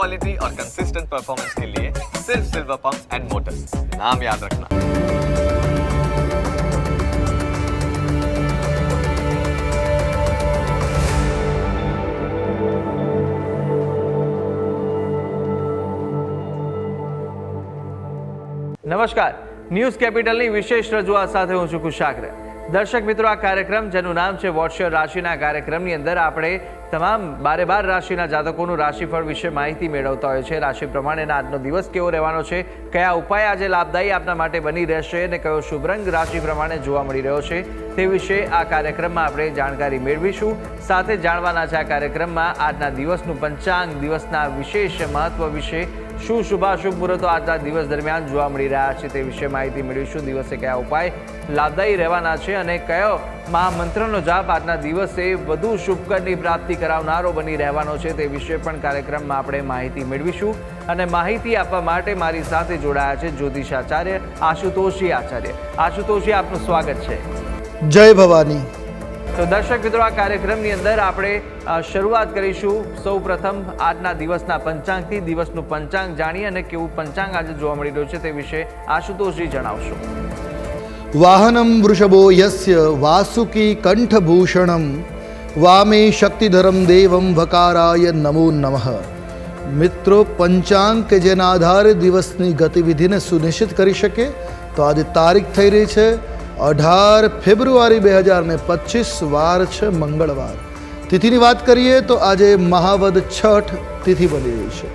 Quality और consistent performance के लिए सिर्फ सिल्वर पंप्स एंड मोटर्स, नाम याद रखना। નમસ્કાર, ન્યૂઝ કેપિટલની વિશેષ રજૂઆત સાથે હું છું કુશાગ્ર। દર્શક મિત્રો, આ કાર્યક્રમ જેનું નામ છે વોટ્સ યોર રાશિના કાર્યક્રમની અંદર આપણે તમામ 12 રાશિના જાતકોનું રાશિફળ વિશે માહિતી મેળવતા હોય છે। રાશિ પ્રમાણેના આજનો દિવસ કેવો રહેવાનો છે, કયા ઉપાય આજે લાભદાયી આપના માટે બની રહેશે અને કયો શુભ રંગ રાશિ પ્રમાણે જોવા મળી રહ્યો છે તે વિશે આ કાર્યક્રમમાં આપણે જાણકારી મેળવીશું। સાથે જાણવાના છે આ કાર્યક્રમમાં આજના દિવસનું પંચાંગ, દિવસના વિશેષ મહત્વ વિશે, શું શુભાશુભ મુહૂર્તો આજના દિવસ દરમિયાન જોવા મળી રહ્યા છે તે વિશે માહિતી મેળવીશું। દિવસે કયા ઉપાય લાભદાયી રહેવાના છે અને કયો મહામંત્રનો જાપ આજના દિવસે વધુ શુભકરની પ્રાપ્તિ કરાવનારો બની રહેવાનો છે તે વિશે પણ કાર્યક્રમમાં આપણે માહિતી મેળવીશું। અને માહિતી આપવા માટે મારી સાથે જોડાયા છે જ્યોતિષાચાર્ય આશુતોષજી આચાર્ય। આશુતોષજી, આપનું સ્વાગત છે। જય ભવાની। તો દર્શક મિત્રો, આ કાર્યક્રમની અંદર આપણે શરૂઆત કરીશું સૌ પ્રથમ આજના દિવસના પંચાંગથી। દિવસનું પંચાંગ જાણીએ અને કેવું પંચાંગ આજે જોવા મળી રહ્યું છે તે વિશે આશુતોષજી જણાવશો। વાહનમ વૃષભો યસ્ય વાસુકી કંઠભૂષણમ વામે શક્તિધરમ દેવમ વકારાય નમો નમઃ। મિત્રો, પંચાંગ કે જેના આધારે દિવસની ગતિવિધિને સુનિશ્ચિત કરી શકે તો આજે તારીખ થઈ રહી છે 18 ફેબ્રુઆરી 2025, વાર છે મંગળવાર। તિથિની વાત કરીએ તો આજે મહાવદ છઠ તિથિ બની રહી છે।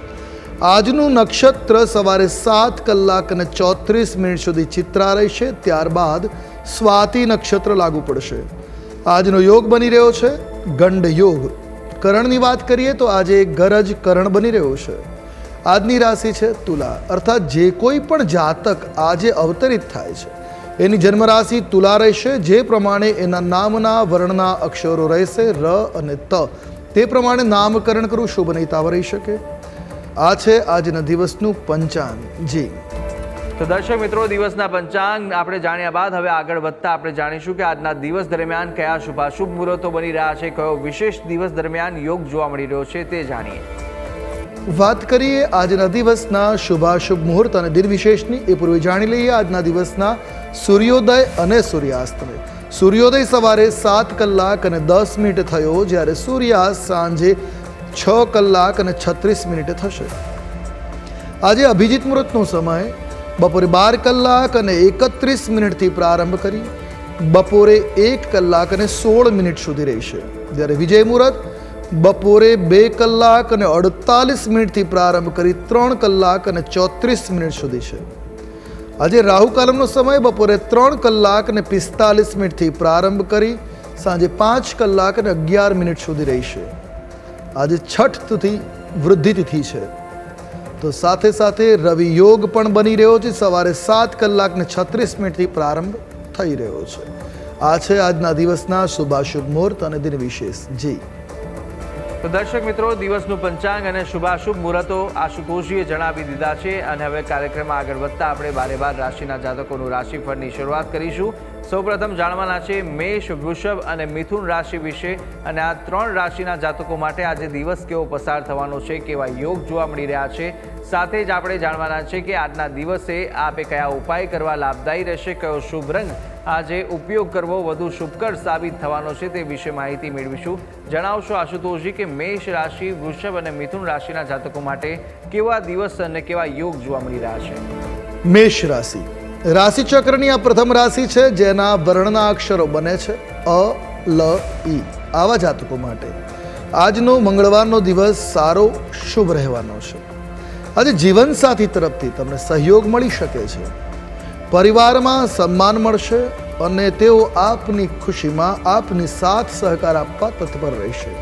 આજનું નક્ષત્ર સવારે 7:34 સુધી ચિત્રા રહેશે, ત્યારબાદ સ્વાતિ નક્ષત્ર લાગુ પડશે। આજનો યોગ બની રહ્યો છે ગંડ યોગ। કરણની વાત કરીએ તો આજે ગરજ કરણ બની રહ્યો છે। આજની રાશિ છે તુલા, અર્થાત જે કોઈ પણ જાતક આજે અવતરિત થાય છે એની જન્મ રાશિ તુલા રહેશે। જે પ્રમાણે એના નામના વર્ણના અક્ષરો રહેશે ર અને ત, તે પ્રમાણે નામકરણ કરવું શુભ નહીતાવ રહી શકે। આ છે આજના દિવસનું પંચાંગ। જી તો દર્શક મિત્રો, દિવસના પંચાંગ આપણે જાણ્યા બાદ હવે આગળ વધતા આપણે જાણીશું કે આજના દિવસ દરમિયાન કયા શુભાશુભ મુહૂર્તો બની રહ્યા છે, કયો વિશેષ દિવસ દરમિયાન યોગ જોવા મળી રહ્યો છે તે જાણીએ। વાત કરીએ આજના દિવસના શુભાશુભ મુહૂર્ત અને દિન વિશેષની, એ પૂર્વે જાણી લઈએ આજના દિવસના સૂર્યોદય અને સૂર્યાસ્તને। સૂર્યોદય સવારે 7:10 થયો, જ્યારે સૂર્યાસ્ત સાંજે 6:36 થશે। આજે અભિજીત મુહૂર્તનો સમય બપોરે 12:31 પ્રારંભ કરી બપોરે 1:16 સુધી રહેશે, જ્યારે વિજય મુહૂર્ત બપોરે 2:48 પ્રારંભ કરી 3:34 સુધી છે। આજે રાહુકાલમનો સમય બપોરે 3:45 પ્રારંભ કરી સાંજે 5:11 સુધી રહેશે। આજે છઠ તિથિ વૃદ્ધિ તિથિ છે, તો સાથે સાથે રવિ યોગ પણ બની રહ્યો છે, સવારે 7:36 પ્રારંભ થઈ રહ્યો છે। આ છે આજના દિવસના શુભાશુભ મુહૂર્ત અને દિન વિશેષ। જી તો દર્શક મિત્રો, દિવસનું પંચાંગ અને શુભાશુભ મુહૂર્તો આશુતોષજીએ જણાવી દીધા છે અને હવે કાર્યક્રમમાં આગળ વધતા આપણે 12 રાશિના જાતકોનું રાશિફળની શરૂઆત કરીશું। સૌપ્રથમ જાણવાના છે મેષ, વૃષભ અને મિથુન રાશિ વિશે, અને આ 3 રાશિના જાતકો માટે આજે દિવસ કેવો પસાર થવાનો છે, કેવા યોગ જોવા મળી રહ્યા છે। સાથે જ આપણે જાણવાના છે કે આજના દિવસે આપે કયા ઉપાય કરવા લાભદાયી રહેશે, કયો શુભ રંગ આજે ઉપયોગ કરવો વધુ શુભકર સાબિત થવાનો છે તે વિશે માહિતી મેળવીશું। જણાવશો આશુતોષજી કે મેષ રાશિ, વૃષભ અને મિથુન રાશિના જાતકો માટે કેવા દિવસ અને કેવા યોગ જોવા મળી રહ્યા છે। મેષ રાશિ રાશિચક્રની આ પ્રથમ રાશિ છે જેના વર્ણના અક્ષરો બને છે અ, લ, ઈ। આવા જાતકો માટે આજનો મંગળવારનો દિવસ સારો શુભ રહેવાનો છે। આજે જીવનસાથી તરફથી તમને સહયોગ મળી શકે છે, પરિવારમાં સન્માન મળશે અને તેઓ આપની ખુશીમાં આપની સાથ સહકાર આપવા તત્પર રહેશે।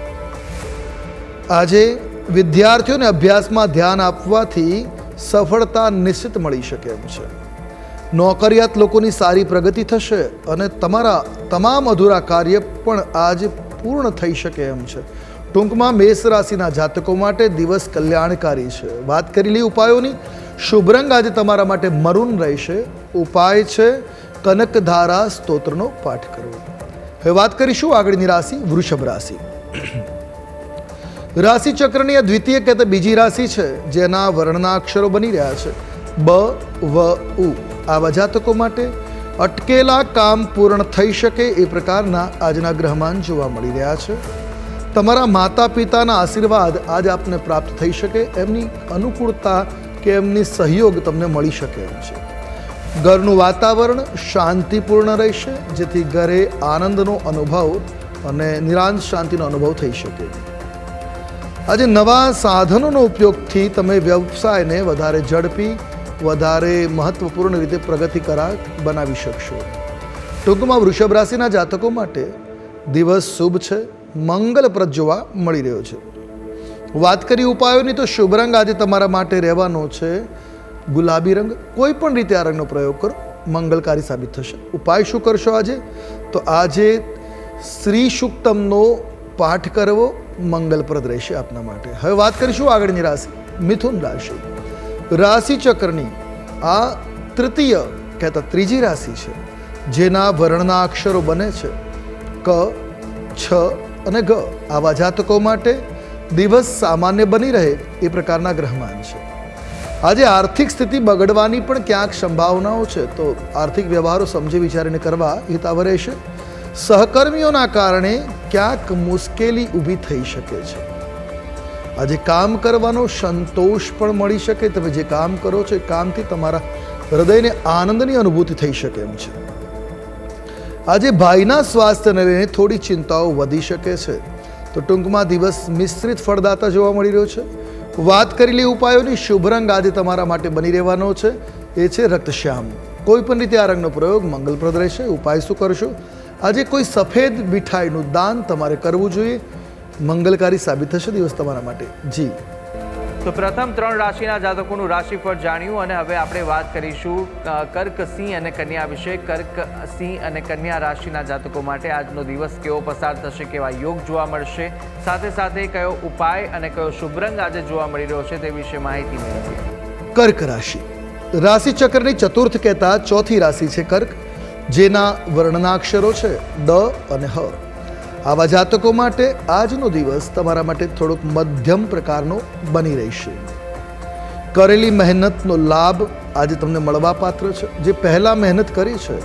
આજે વિદ્યાર્થીઓને અભ્યાસમાં ધ્યાન આપવાથી સફળતા નિશ્ચિત મળી શકે એમ છે। નોકરિયાત લોકોની સારી પ્રગતિ થશે અને તમારા તમામ અધૂરા કાર્ય પણ આજે પૂર્ણ થઈ શકે એમ છે। ટૂંકમાં મેષ રાશિના જાતકો માટે દિવસ કલ્યાણકારી છે। વાત કરી લઈએ ઉપાયોની। શુભ રંગ આજે તમારા માટે મરૂન રહેશે। ઉપાય છે કનકધારા સ્તોત્રનો પાઠ કરવો। હવે વાત કરીશું આગળની રાશિ વૃષભ રાશિ। રાશિચક્રની આ દ્વિતીય કહેતા બીજી રાશિ છે જેના વર્ણના અક્ષરો બની રહ્યા છે બ વ ઉ. આવા જાતકો માટે અટકેલા કામ પૂર્ણ થઈ શકે એ પ્રકારના આજના ગ્રહમાન જોવા મળી રહ્યા છે. તમારા માતા પિતાના આશીર્વાદ આજ આપને પ્રાપ્ત થઈ શકે, એમની અનુકૂળતા કે એમની સહયોગ તમને મળી શકે એમ છે. ઘરનું વાતાવરણ શાંતિપૂર્ણ રહેશે, જેથી ઘરે આનંદનો અનુભવ અને નિરાંત શાંતિનો અનુભવ થઈ શકે. આજે નવા સાધનોનો ઉપયોગથી તમે વ્યવસાયને વધારે ઝડપી, વધારે મહત્વપૂર્ણ રીતે પ્રગતિકારક બનાવી શકશો. ટૂંકમાં વૃષભ રાશિના જાતકો માટે દિવસ શુભ છે, મંગલપ્રદ જોવા મળી રહ્યો છે. વાત કરી ઉપાયોની તો શુભ રંગ આજે તમારા માટે રહેવાનો છે ગુલાબી રંગ. કોઈ પણ રીતે આ રંગનો પ્રયોગ કરો, મંગલકારી સાબિત થશે. ઉપાય શું કરશો આજે? તો આજે શ્રી સુક્તમનો પાઠ કરવો મંગલપ્રદ રહેશે આપના માટે. હવે વાત કરીશું આગળની રાશિ મિથુન રાશિ. રાશિ ચક્રની આ તૃતીય કહેતા ત્રીજી રાશિ છે જેના વર્ણના અક્ષરો બને છે ક, છ અને ગ. આવા જાતકો માટે દિવસ સામાન્ય બની રહે એ પ્રકારના ગ્રહમાન છે. આજે આર્થિક સ્થિતિ બગડવાની પણ ક્યાંક સંભાવનાઓ છે, તો આર્થિક વ્યવહારો સમજી વિચારીને કરવા હિતાવહ રહેશે. સહકર્મીઓના કારણે ક્યાંક મુશ્કેલી ઊભી થઈ શકે છે. આજે કામ કરવાનો સંતોષ પણ મળી શકે. તમે જે કામ કરો છો એ કામથી તમારા હૃદયને આનંદની અનુભૂતિ થઈ શકે એમ છે. આજે ભાઈના સ્વાસ્થ્યને લઈને થોડી ચિંતાઓ વધી શકે છે, તો ટૂંકમાં દિવસ મિશ્રિત ફળદાતા જોવા મળી રહ્યો છે. વાત કરેલી ઉપાયોની શુભ રંગ આજે તમારા માટે બની રહેવાનો છે એ છે રક્તશ્યામ. કોઈ પણ રીતે આ રંગનો પ્રયોગ મંગલપ્રદ રહેશે. ઉપાય શું કરશો? આજે કોઈ સફેદ મીઠાઈનું દાન તમારે કરવું જોઈએ, મંગલકારી સાબિત થશે દિવસ તમારા માટે. જી, તો પ્રથમ 3 રાશિના જાતકોનું રાશિફળ જાણ્યું અને હવે આપણે વાત કરીશું કર્ક, સિંહ અને કન્યા વિશે. કર્ક, સિંહ અને કન્યા રાશિના જાતકો માટે આજનો દિવસ કેવો પસાર થશે, કેવા યોગ જોવા મળશે, સાથે સાથે કયો ઉપાય અને કયો શુભ રંગ આજે જોવા મળી રહ્યો છે તે વિશે માહિતી મેળવીએ. કર્ક રાશિ. રાશિ ચક્રની ચતુર્થ કહેતા ચોથી રાશિ છે કર્ક, જેના વર્ણના અક્ષરો છે ડ અને હ. આવા જાતકો માટે આજનો દિવસ તમારા માટે થોડોક મધ્યમ પ્રકારનો બની રહેશે. કરેલી મહેનતનો લાભ આજે તમને મળવા પાત્ર છે. જે પહેલાં મહેનત કરી છે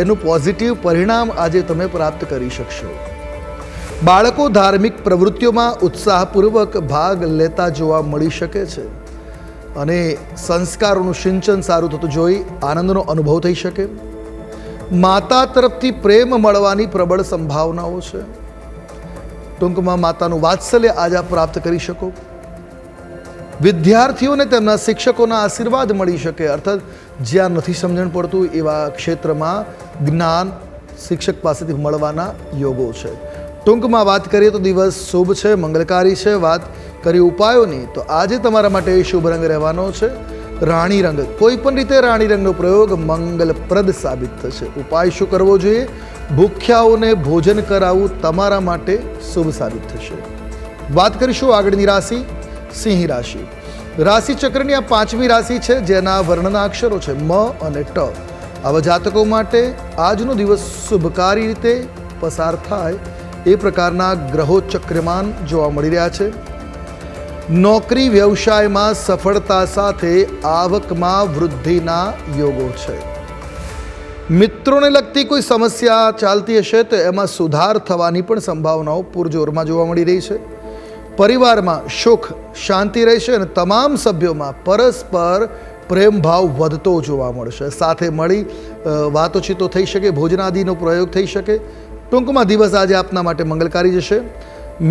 એનું પોઝિટિવ પરિણામ આજે તમે પ્રાપ્ત કરી શકશો. બાળકો ધાર્મિક પ્રવૃત્તિઓમાં ઉત્સાહપૂર્વક ભાગ લેતા જોવા મળી શકે છે અને સંસ્કારોનું સિંચન સારું થતું જોઈ આનંદનો અનુભવ થઈ શકે. માતા તરફથી પ્રેમ મળવાની પ્રબળ સંભાવનાઓ છે. ટૂંકમાં માતાનું વાત્સલ્ય આજે આપ પ્રાપ્ત કરી શકો. વિદ્યાર્થીઓને તેમના શિક્ષકોના આશીર્વાદ મળી શકે, અર્થાત જ્યાં નથી સમજણ પડતું એવા ક્ષેત્રમાં જ્ઞાન શિક્ષક પાસેથી મળવાના યોગો છે. ટૂંકમાં વાત કરીએ તો દિવસ શુભ છે, મંગલકારી છે. વાત કરી ઉપાયોની તો આજે તમારા માટે શુભ રંગ રહેવાનો છે રાણી રંગ. કોઈ પણ રીતે રાણી રંગનો પ્રયોગ મંગલપ્રદ સાબિત થશે. ઉપાય શું કરવો જોઈએ? ભૂખ્યાઓને ભોજન કરાવવું તમારા માટે શુભ સાબિત થશે. વાત કરીશું આગળની રાશિ સિંહ રાશિ. રાશિ ચક્રની આ પાંચમી રાશિ છે જેના વર્ણના અક્ષરો છે મ અને ટ. આવા જાતકો માટે આજનો દિવસ શુભકારી રીતે પસાર થાય એ પ્રકારના ગ્રહો ચક્રમાન જોવા મળી રહ્યા છે. નોકરી વ્યવસાયમાં સફળતા સાથે આવકમાં વૃદ્ધિના યોગો છે. મિત્રોને લગતી કોઈ સમસ્યા ચાલતી હશે તો એમાં સુધાર થવાની પણ સંભાવનાઓ પૂરજોરમાં જોવા મળી રહી છે. પરિવારમાં સુખ શાંતિ રહેશે અને તમામ સભ્યોમાં પરસ્પર પ્રેમ ભાવ વધતો જોવા મળશે. સાથે મળી વાતોચીતો થઈ શકે, ભોજનાદિનો પ્રયોગ થઈ શકે. ટૂંકમાં દિવસ આજે આપના માટે મંગલકારી જશે.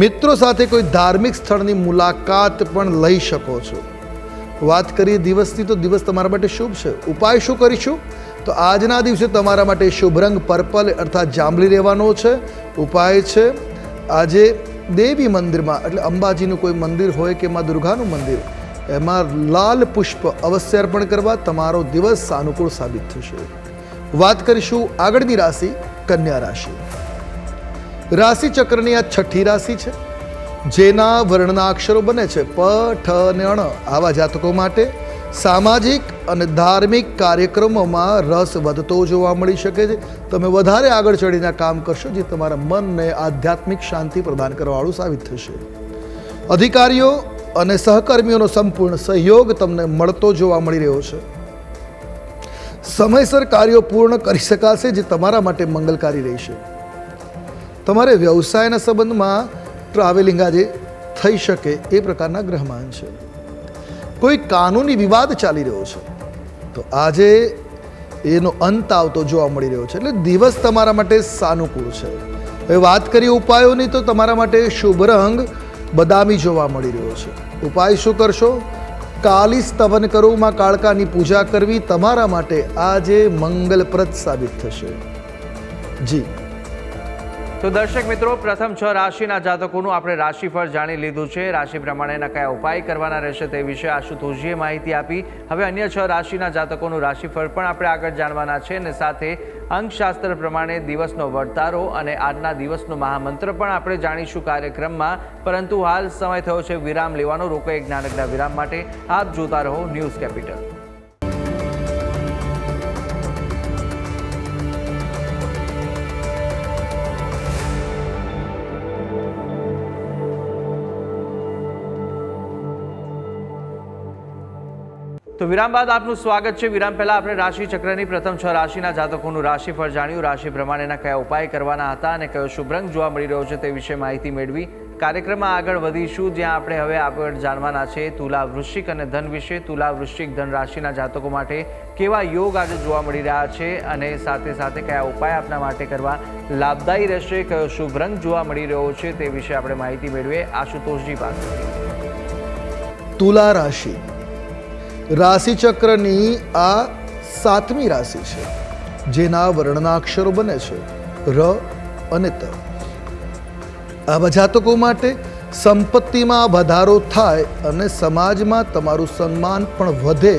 મિત્રો સાથે કોઈ ધાર્મિક સ્થળની મુલાકાત પણ લઈ શકો છો. વાત કરીએ દિવસની તો દિવસ તમારા માટે શુભ છે. ઉપાય શું કરીશું? તો આજના દિવસે તમારા માટે શુભ રંગ પર્પલ અર્થાત જાંબલી રહેવાનો છે. ઉપાય છે આજે દેવી મંદિરમાં એટલે અંબાજીનું કોઈ મંદિર હોય કે માં દુર્ગાનું મંદિર એમાં લાલ પુષ્પ અવશ્ય અર્પણ કરવા તમારો દિવસ સાનુકૂળ સાબિત થશે. વાત કરીશું આગળની રાશિ કન્યા રાશિ. રાશિ ચક્રની આ છઠ્ઠી રાશિ છે જેના વર્ણના અક્ષરો બને છે પ, ઠ અને અણ. આવા જાતકો માટે સામાજિક અને ધાર્મિક કાર્યક્રમોમાં રસ વધતો જોવા મળી શકે છે. તમે વધારે આગળ ચડીને કામ કરશો જે તમારા મનને આધ્યાત્મિક શાંતિ પ્રદાન કરવાવાળું સાબિત થશે. અધિકારીઓ અને સહકર્મીઓનો સંપૂર્ણ સહયોગ તમને મળતો જોવા મળી રહ્યો છે. સમયસર કાર્યો પૂર્ણ કરી શકાશે, જે તમારા માટે મંગલકારી રહેશે. તમારે વ્યવસાયના સંબંધમાં ટ્રાવેલિંગ આજે થઈ શકે એ પ્રકારના ગ્રહમાન છે. કોઈ કાનૂની વિવાદ ચાલી રહ્યો છે તો આજે એનો અંત આવતો જોવા મળી રહ્યો છે. એટલે દિવસ તમારા માટે સાનુકૂળ છે. હવે વાત કરીએ ઉપાયોની, તો તમારા માટે શુભ રંગ બદામી જોવા મળી રહ્યો છે. ઉપાય શું કરશો? કાલી સ્તવન કરો, માં કાળકાની પૂજા કરવી તમારા માટે આજે મંગલપ્રદ સાબિત થશે. જી તો દર્શક મિત્રો, પ્રથમ 6 રાશિના જાતકોનું આપણે રાશિફળ જાણી લીધું છે. રાશિ પ્રમાણેના કયા ઉપાય કરવાના રહેશે તે વિશે આશુતોષજીએ માહિતી આપી. હવે અન્ય 6 રાશિના જાતકોનું રાશિફળ પણ આપણે આગળ જાણવાના છે, અને સાથે અંકશાસ્ત્ર પ્રમાણે દિવસનો વર્તારો અને આજના દિવસનો મહામંત્ર પણ આપણે જાણીશું કાર્યક્રમમાં. પરંતુ હાલ સમય થયો છે વિરામ લેવાનો. રોકો એક નાનકડા વિરામ માટે. આપ જોતા રહો ન્યૂઝ કેપિટલ. તો વિરામ બાદ આપનું સ્વાગત છે. વિરામ પહેલા આપણે રાશિ ચક્રની પ્રથમ 6 રાશિના જાતકોનું રાશિફળ જાણ્યું. રાશિ પ્રમાણેના કયા ઉપાય કરવાના હતા અને કયો શુભ રંગ જોવા મળી રહ્યો છે તે વિશે માહિતી મેળવી. કાર્યક્રમમાં આગળ વધીશું, જ્યાં આપણે હવે આગળ જાણવાના છે તુલા, વૃશ્ચિક અને ધન વિશે. તુલા, વૃશ્ચિક, ધન રાશિના જાતકો માટે કેવા યોગ આજે જોવા મળી રહ્યા છે અને સાથે સાથે કયા ઉપાય આપના માટે કરવા લાભદાયી રહેશે, કયો શુભ રંગ જોવા મળી રહ્યો છે તે વિશે આપણે માહિતી મેળવીએ આશુતોષજી પાસેથી. તુલા રાશિ રાશિ ચક્રની આ 7મી રાશિ છે, જેના વર્ણના અક્ષરો બને છે ર અને ત. આવા જાતકો માટે સંપત્તિમાં વધારો થાય અને સમાજમાં તમારું સન્માન પણ વધે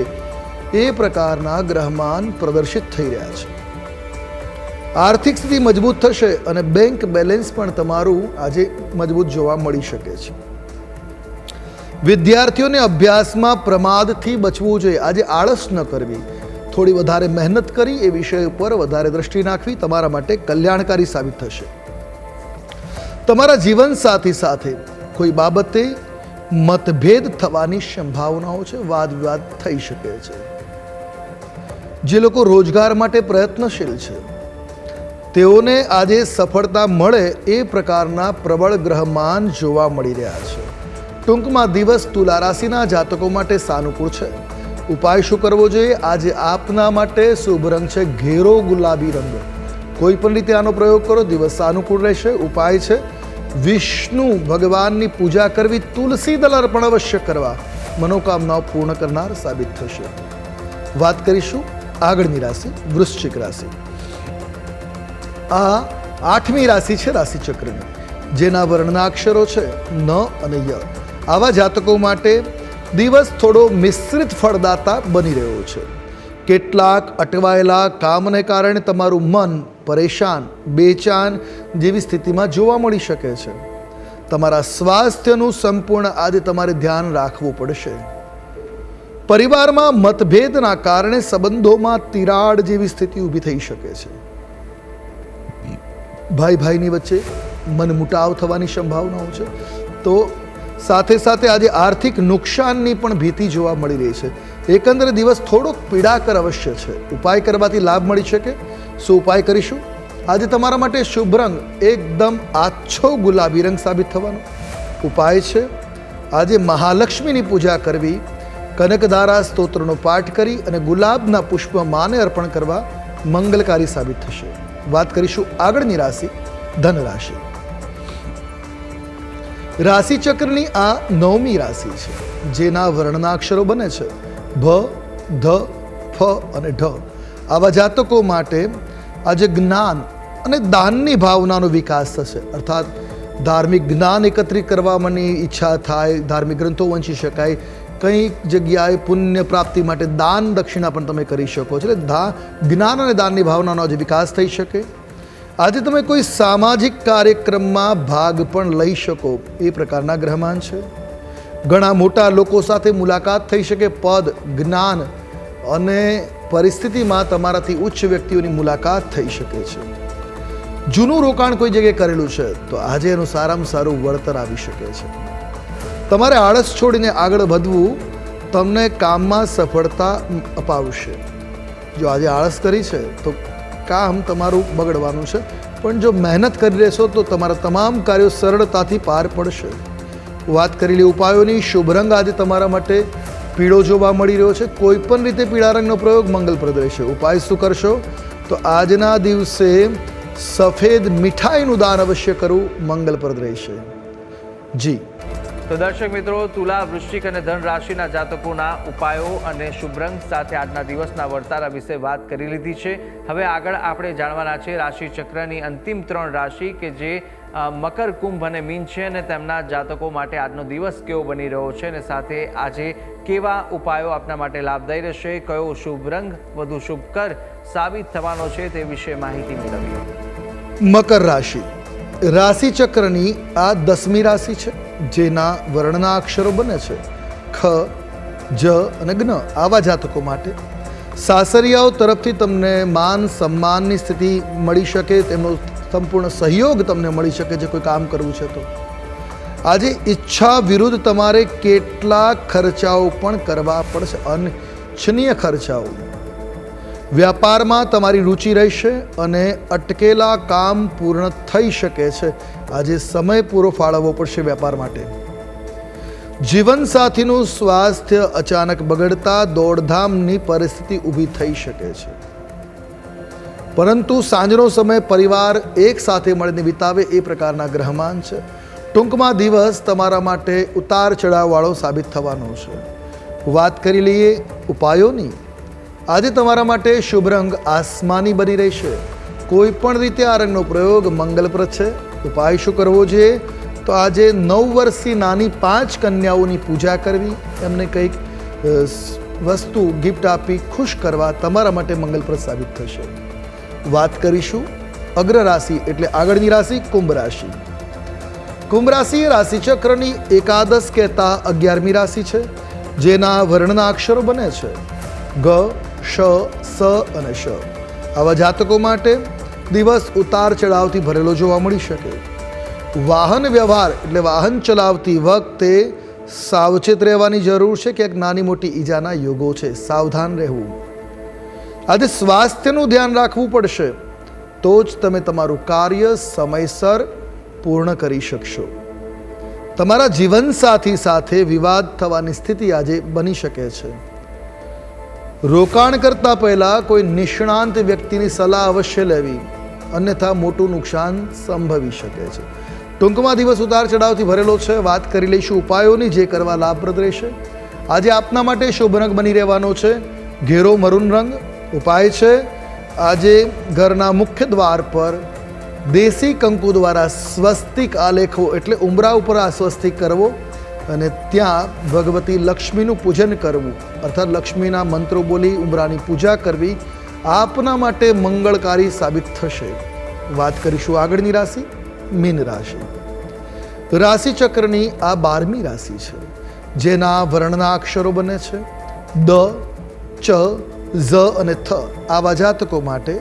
એ પ્રકારના ગ્રહમાન પ્રદર્શિત થઈ રહ્યા છે. આર્થિક સ્થિતિ મજબૂત થશે અને બેંક બેલેન્સ પણ તમારું આજે મજબૂત જોવા મળી શકે છે. વિદ્યાર્થીઓને અભ્યાસમાં પ્રમાદથી બચવું જોઈએ. આજે આળસ ન કરવી, થોડી વધારે મહેનત કરી એ વિષય ઉપર વધારે દ્રષ્ટિ નાખવી તમારા માટે કલ્યાણકારી સાબિત થશે. તમારા જીવનસાથી સાથે કોઈ બાબતે મતભેદ થવાની સંભાવનાઓ છે, વાદ વિવાદ થઈ શકે છે. જે લોકો રોજગાર માટે પ્રયત્નશીલ છે તેઓને આજે સફળતા મળે એ પ્રકારના પ્રબળ ગ્રહમાન જોવા મળી રહ્યા છે. ટૂંકમાં દિવસ તુલા રાશિના જાતકો માટે સાનુકૂળ છે. ઉપાય શું કરવો જોઈએ? આજે આપના માટે શુભ રંગ છે ઘેરો ગુલાબી રંગ. કોઈ પણ રીતે આનો પ્રયોગ કરો, દિવસ સાનુકૂળ રહેશે. ઉપાય છે વિષ્ણુ ભગવાનની પૂજા કરવી, તુલસી દળ અર્પણ અવશ્ય કરવા, મનોકામનાઓ પૂર્ણ કરનાર સાબિત થશે. વાત કરીશું આગળની રાશિ વૃશ્ચિક રાશિ. આ 8મી રાશિ છે રાશિ ચક્રની, જેના વર્ણના અક્ષરો છે ન અને ય. આવા જાતકો માટે દિવસ થોડો મિશ્રિત ફળદાતા બની રહ્યો છે. કેટલાક અટવાયેલા કામને કારણે તમારું મન પરેશાન, બેચેન જેવી સ્થિતિમાં જોવા મળી શકે છે. તમારા સ્વાસ્થ્યનું સંપૂર્ણ આજે તમારે ધ્યાન રાખવું પડશે. પરિવારમાં મતભેદના કારણે સંબંધોમાં તિરાડ જેવી સ્થિતિ ઊભી થઈ શકે છે. ભાઈ ભાઈની વચ્ચે મનમુટાવ થવાની સંભાવનાઓ છે. તો સાથે સાથે આજે આર્થિક નુકસાનની પણ ભીતિ જોવા મળી રહી છે. એકંદરે દિવસ થોડોક પીડાકર અવશ્ય છે. ઉપાય કરવાથી લાભ મળી શકે. શું ઉપાય કરીશું? આજે તમારા માટે શુભ રંગ એકદમ આછો ગુલાબી રંગ સાબિત થવાનો. ઉપાય છે આજે મહાલક્ષ્મીની પૂજા કરવી, કનકધારા સ્તોત્રનો પાઠ કરી અને ગુલાબના પુષ્પ માને અર્પણ કરવા મંગલકારી સાબિત થશે. વાત કરીશું આગળની રાશિ ધન રાશિ. રાશિ ચક્રની આ 9મી રાશિ છે, જેના વર્ણના અક્ષરો બને છે ભ, ધ, ફ અને ઢ. આવા જાતકો માટે આજે જ્ઞાન અને દાનની ભાવનાનો વિકાસ થશે. અર્થાત ધાર્મિક જ્ઞાન એકત્રિત કરવાની ઈચ્છા થાય, ધાર્મિક ગ્રંથો વાંચી શકાય, કંઈક જગ્યાએ પુણ્ય પ્રાપ્તિ માટે દાન દક્ષિણા પણ તમે કરી શકો છો. એટલે જ્ઞાન અને દાનની ભાવનાનો આજે વિકાસ થઈ શકે. આજે તમે કોઈ સામાજિક કાર્યક્રમમાં ભાગ પણ લઈ શકો એ પ્રકારના ગ્રહમાન છે. ઘણા મોટા લોકો સાથે મુલાકાત થઈ શકે. પદ, જ્ઞાન અને પરિસ્થિતિમાં તમારાથી ઉચ્ચ વ્યક્તિઓની મુલાકાત થઈ શકે છે. જૂનું રોકાણ કોઈ જગ્યાએ કરેલું છે તો આજે એનું સારામાં સારું વળતર આવી શકે છે. તમારે આળસ છોડીને આગળ વધવું તમને કામમાં સફળતા અપાવશે. જો આજે આળસ કરી છે તો કામ તમારું બગડવાનું છે, પણ જો મહેનત કરી રહેશો તો તમારા તમામ કાર્યો સરળતાથી પાર પડશે. વાત કરેલી ઉપાયોની શુભ રંગ આજે તમારા માટે પીળો જોવા મળી રહ્યો છે. કોઈ પણ રીતે પીળા રંગનો પ્રયોગ મંગલપ્રદ રહેશે. ઉપાય શું કરશો તો આજના દિવસે સફેદ મીઠાઈનું દાન અવશ્ય કરવું મંગલપ્રદ રહેશે. જી તો દર્શક મિત્રો, તુલા, વૃશ્ચિક અને ધન રાશિના જાતકોના ઉપાયો અને શુભ રંગ સાથે આજના દિવસના વર્તારા વિશે વાત કરી લીધી છે. હવે આગળ આપણે જાણવાના છે રાશિ ચક્રની અંતિમ 3 રાશિ કે જે મકર, કુંભ અને મીન છે, અને તેમના જાતકો માટે આજનો દિવસ કેવો બની રહ્યો છે અને સાથે આજે કેવા ઉપાયો આપના માટે લાભદાયી રહેશે, કયો શુભ રંગ વધુ શુભકર સાબિત થવાનો છે તે વિશે માહિતી મેળવીએ. મકર રાશિ રાશિ ચક્રની આ 10મી રાશિ છે, જેના વર્ણના અક્ષરો બને છે ખ, જ અને જ્ઞ. આવા જાતકો માટે સાસરિયાઓ તરફથી તમને માન સન્માનની સ્થિતિ મળી શકે, તેમનો સંપૂર્ણ સહયોગ તમને મળી શકે છે કોઈ કામ કરવું છે તો. આજે ઈચ્છા વિરુદ્ધ તમારે કેટલાક ખર્ચાઓ પણ કરવા પડશે, અનિચ્છનીય ખર્ચાઓ. વ્યાપારમાં તમારી રુચિ રહેશે અને અટકેલા કામ પૂર્ણ થઈ શકે છે. આજે સમય પૂરો ફાળવવો પડશે વ્યાપાર માટે. જીવનસાથીનું સ્વાસ્થ્ય અચાનક બગડતા દોડધામની પરિસ્થિતિ ઊભી થઈ શકે છે, પરંતુ સાંજનો સમય પરિવાર એક સાથે મળીને વિતાવે એ પ્રકારના ગ્રહમાન છે. ટૂંકમાં દિવસ તમારા માટે ઉતાર ચઢાવવાળો સાબિત થવાનો છે. વાત કરી લઈએ ઉપાયોની. આજે તમારા માટે શુભ રંગ આસમાની બની રહેશે. કોઈ પણ રીતે આ રંગનો પ્રયોગ મંગલપ્રદ છે. ઉપાય શું કરવો જોઈએ તો આજે 9 વર્ષથી નાની 5 કન્યાઓની પૂજા કરવી, એમને કંઈક વસ્તુ ગિફ્ટ આપી ખુશ કરવા તમારા માટે મંગલપ્રદ સાબિત થશે. વાત કરીશું અગ્ર રાશિ એટલે આગળની રાશિ કુંભ રાશિ. કુંભ રાશિ રાશિચક્રની એકાદશ કહેતા 11મી રાશિ છે, જેના વર્ણના અક્ષરો બને છે ગ, શ, સ અને શ. આવા જાતકો માટે દિવસ ઉતાર ચઢાવથી ભરેલો જોવા મળી શકે. વાહન વ્યવહાર એટલે વાહન ચલાવતી વખતે સાવચેત રહેવાની જરૂર છે. ક્યાંક નાની મોટી ઈજાના યોગો છે, સાવધાન રહેવું. આજે સ્વાસ્થ્યનું ધ્યાન રાખવું પડશે, તો જ તમે તમારું કાર્ય સમયસર પૂર્ણ કરી શકશો. તમારા જીવનસાથી સાથે વિવાદ થવાની સ્થિતિ આજે બની શકે છે. રોકાણ કરતા પહેલા કોઈ નિષ્ણાંત વ્યક્તિની સલાહ અવશ્ય લેવી, અન્યથા મોટું નુકસાન સંભવી શકે છે. ટૂંકમાં દિવસ ઉતાર ચઢાવથી ભરેલો છે. વાત કરી લઈશું ઉપાયોની, જે કરવા લાભપ્રદ રહેશે. આજે આપના માટે શુભ રંગ બની રહેવાનો છે ઘેરો મરૂન રંગ. ઉપાય છે આજે ઘરના મુખ્ય દ્વાર પર દેશી કંકુ દ્વારા સ્વસ્તિક આલેખવો, એટલે ઉંબરા ઉપર આ સ્વસ્તિક કરવો અને ત્યાં ભગવતી લક્ષ્મીનું પૂજન કરવું, અર્થાત લક્ષ્મીના મંત્રો બોલી ઉંબરાની પૂજા કરવી આપના માટે મંગળકારી સાબિત થશે. વાત કરીશું આગળની રાશિ મીન રાશિ. રાશિ ચક્રની આ 12મી રાશિ છે, જેના વર્ણના અક્ષરો બને છે દ, ચ, ઝ અને થ. આવા જાતકો માટે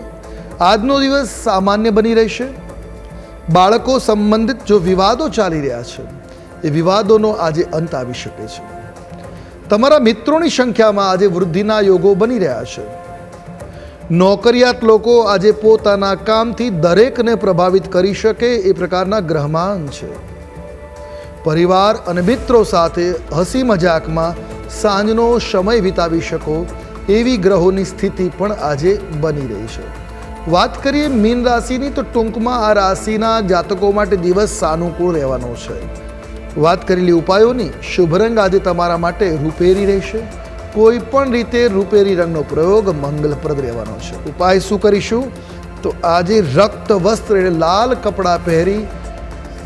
આજનો દિવસ સામાન્ય બની રહેશે. બાળકો સંબંધિત જો વિવાદો ચાલી રહ્યા છે એ વિવાદોનો આજે અંત આવી શકે છે. તમારા મિત્રોની સંખ્યામાં આજે વૃદ્ધિના યોગો બની રહ્યા છે. નોકરિયાત લોકો આજે પોતાના કામથી દરેકને પ્રભાવિત કરી શકે એ પ્રકારના ગ્રહમાન છે. પરિવાર અને મિત્રો સાથે હસી મજાકમાં સાંજનો સમય વિતાવી શકો એવી ગ્રહોની સ્થિતિ પણ આજે બની રહી છે. વાત કરીએ મીન રાશિની તો ટૂંકમાં આ રાશિના જાતકો માટે દિવસ સાનુકૂળ રહેવાનો છે. વાત કરેલી ઉપાયોની. શુભ રંગ આજે તમારા માટે રૂપેરી રહેશે. કોઈ પણ રીતે રૂપેરી રંગનો પ્રયોગ મંગલપ્રદ રહેવાનો છે. ઉપાય શું કરીશું તો આજે રક્ત વસ્ત્ર એટલે લાલ કપડાં પહેરી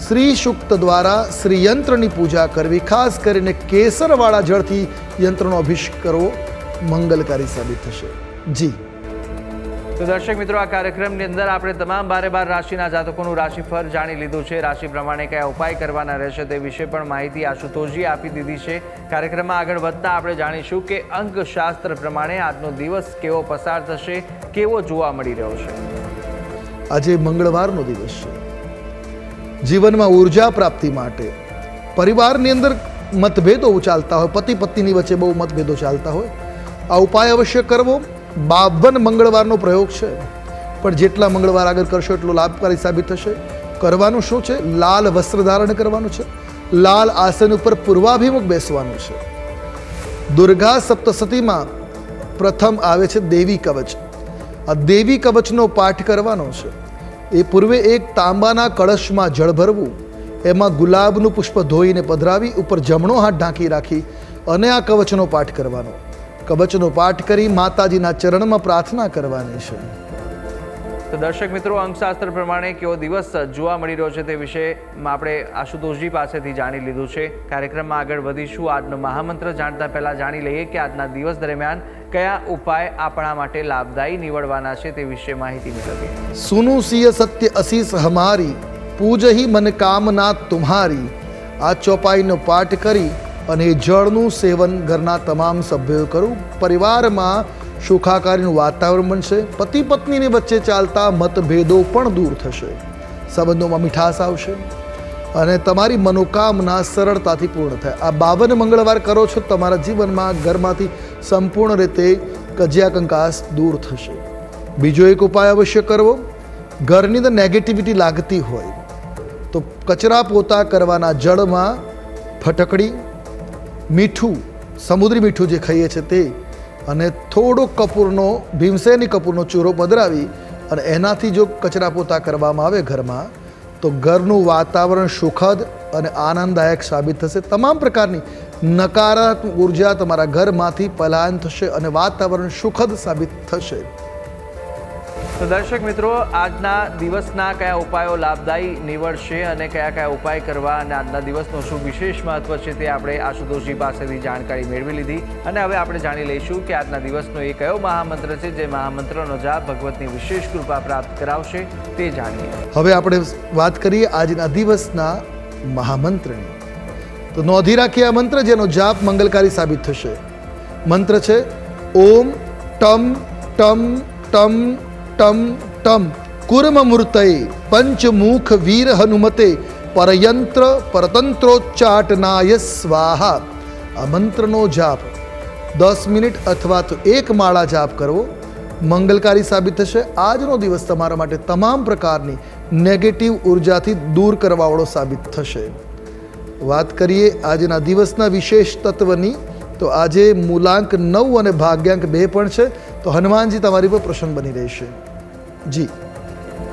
શ્રી સૂક્ત દ્વારા શ્રી યંત્રની પૂજા કરવી. ખાસ કરીને કેસરવાળા જળથી યંત્રનો અભિષેક કરવો મંગલકારી સાબિત થશે. જી તો દર્શક મિત્રો, આ કાર્યક્રમની અંદર આપણે તમામ 12 રાશિના જાતકોનું રાશિફળ જાણી લીધું છે. રાશિ પ્રમાણે કયા ઉપાય કરવાના રહેશે તે વિશે પણ માહિતી આશુતોષજી આપી દીધી છે. કાર્યક્રમમાં આગળ વધતા આપણે જાણીશું કે અંકશાસ્ત્ર પ્રમાણે આજનો દિવસ કેવો પસાર થશે, કેવો જોવા મળી રહ્યો છે. આજે મંગળવારનો દિવસ છે. જીવનમાં ઉર્જા પ્રાપ્તિ માટે પરિવારની અંદર મતભેદો ચાલતા હોય, પતિ પત્નીની વચ્ચે બહુ મતભેદો ચાલતા હોય, આ ઉપાય અવશ્ય કરવો. 52 મંગળવારનો પ્રયોગ છે, પણ જેટલા મંગળવાર આગળ કરશો એટલું લાભકારી સાબિત થશે. કરવાનું શું છે? લાલ વસ્ત્ર ધારણ કરવાનું છે, લાલ આસન ઉપર પૂર્વાભિમુખ બેસવાનું છે. દુર્ગા સપ્તસતીમાં પ્રથમ આવે છે દેવી કવચ. આ દેવી કવચનો પાઠ કરવાનો છે. એ પૂર્વે એક તાંબાના કળશમાં જળ ભરવું, એમાં ગુલાબનું પુષ્પ ધોઈને પધરાવી ઉપર જમણો હાથ ઢાંકી રાખી અને આ કવચનો પાઠ કરવાનો. કવચનો પાઠ કરી માતાજીના ચરણમાં પ્રાર્થના કરવાની છે. તો દર્શક મિત્રો, અંકશાસ્ત્ર પ્રમાણે કેવો દિવસ જોવા મળી રહ્યો છે તે વિશે આપણે આશુતોષજી પાસેથી જાણી લીધું છે. કાર્યક્રમમાં આગળ વધીશું. આજનો મહામંત્ર જાણતા પહેલા જાણી લઈએ કે આજના દિવસ દરમિયાન કયા ઉપાય આપણા માટે લાભદાયી નીવડવાના છે તે વિશે માહિતી મેળવીએ. સુનુ સિય સત્ય અસીસ હમારી, પૂજહી મન કામના તુમ્હારી. આ ચોપાઈનો પાઠ કરી અને એ જળનું સેવન ઘરના તમામ સભ્યોએ કરવું. પરિવારમાં સુખાકારીનું વાતાવરણ બનશે. પતિ પત્નીની વચ્ચે ચાલતા મતભેદો પણ દૂર થશે. સંબંધોમાં મીઠાશ આવશે અને તમારી મનોકામના સરળતાથી પૂર્ણ થાય. આ 52 મંગળવાર કરો છો, તમારા જીવનમાં ઘરમાંથી સંપૂર્ણ રીતે કજિયા કંકાસ દૂર થશે. બીજો એક ઉપાય અવશ્ય કરવો. ઘરની અંદર નેગેટિવિટી લાગતી હોય તો કચરા પોતા કરવાના જળમાં ફટકડી, મીઠું, સમુદ્રી મીઠું જે ખાઈએ છીએ તે, અને થોડો કપૂરનો, ભીમસેની કપૂરનો ચૂરો પધરાવી અને એનાથી જો કચરા પોતા કરવામાં આવે ઘરમાં, તો ઘરનું વાતાવરણ સુખદ અને આનંદદાયક સાબિત થશે. તમામ પ્રકારની નકારાત્મક ઉર્જા તમારા ઘરમાંથી પલાયન થશે અને વાતાવરણ સુખદ સાબિત થશે. તો દર્શક મિત્રો, આજના દિવસના કયા ઉપાયો લાભદાયી નીવડશે અને કયા કયા ઉપાય કરવા અને આજના દિવસનું શું વિશેષ મહત્વ છે તે આપણે આશુતોષજી પાસેથી જાણકારી મેળવી લીધી. અને હવે આપણે જાણી લઈશું કે આજના દિવસનો એ કયો મહામંત્ર છે જે મહામંત્રનો જાપ ભગવતની વિશેષ કૃપા પ્રાપ્ત કરાવશે તે જાણીએ. હવે આપણે વાત કરીએ આજના દિવસના મહામંત્રની. તો નોંધી રાખીએ આ મંત્ર જેનો જાપ મંગલકારી સાબિત થશે. મંત્ર છે ઓમ ટમ ટમ ટમ ટમ ટમ કુર્મમૂર્તયે પંચમુખ વીર હનુમતે પરયંત્ર પરતંત્રોચ્ચાટનાય સ્વાહા. આ મંત્રનો જાપ 10 મિનિટ અથવા તો 1 માળા જાપ કરવો મંગલકારી સાબિત થશે. આજનો દિવસ તમારા માટે તમામ પ્રકારની નેગેટિવ ઉર્જાથી દૂર કરવાવાળો સાબિત થશે. વાત કરીએ આજના દિવસના વિશેષ તત્વની, તો આજે મૂલાંક 9 અને ભાગ્યાંક 2 પણ છે. તો હનુમાનજી તમારી પર પ્રસન્ન બની રહેશે. જી.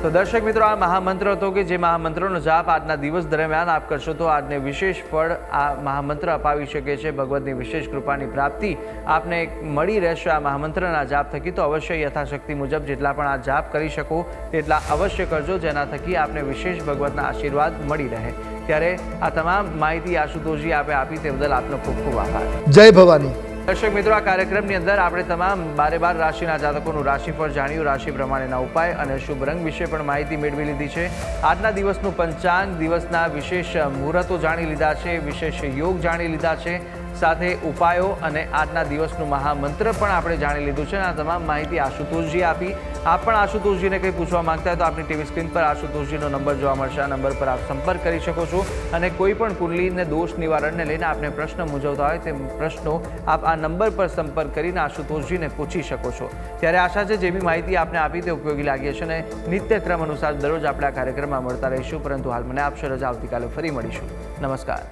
તો દર્શક મિત્રો, આ મહામંત્ર હતો કે જે મહામંત્રનો જાપ આજના દિવસ દરમિયાન આપ કરશો તો આજને વિશેષ ફળ આ મહામંત્ર અપાવી શકે છે. ભગવતની વિશેષ કૃપાની પ્રાપ્તિ આપને મળી રહેશે આ મહામંત્રના જાપ થકી. તો અવશ્ય યથાશક્તિ મુજબ જેટલા પણ આ જાપ કરી શકો તેટલા અવશ્ય કરજો, જેના થકી આપને વિશેષ ભગવતના આશીર્વાદ મળી રહે. ત્યારે આ તમામ માહિતી આશુતોષજી આપે આપી તે બદલ આપનો ખૂબ ખૂબ આભાર. જય ભવાની. દર્શક મિત્રો, આ કાર્યક્રમની અંદર આપણે તમામ 12 રાશિના જાતકોનું રાશિફળ જાણ્યું, રાશિ પ્રમાણેના ઉપાય અને શુભ રંગ વિશે પણ માહિતી મેળવી લીધી છે. આજના દિવસનું પંચાંગ, દિવસના વિશેષ મુહૂર્તો જાણી લીધા છે, વિશેષ યોગ જાણી લીધા છે, સાથે ઉપાયો અને આજના દિવસનું મહામંત્ર પણ આપણે જાણી લીધું છે. આ તમામ માહિતી આશુતોષજી આપી. આપ પણ આશુતોષજીને કંઈ પૂછવા માંગતા હોય તો આપની ટીવી સ્ક્રીન પર આશુતોષજીનો નંબર જોવા મળશે. આ નંબર પર આપ સંપર્ક કરી શકો છો અને કોઈ પણ કુંડલીને દોષ નિવારણને લઈને આપને પ્રશ્ન મૂંઝવતા હોય તે પ્રશ્નો આપ આ નંબર પર સંપર્ક કરીને આશુતોષજીને પૂછી શકો છો. ત્યારે આશા છે જે બી માહિતી આપને આપી તે ઉપયોગી લાગી હશે અને નિત્યક્રમ અનુસાર દરરોજ આપણે આ કાર્યક્રમમાં મળતા રહીશું. પરંતુ હાલ મને આપશો રજા. આવતીકાલે ફરી મળીશું. નમસ્કાર.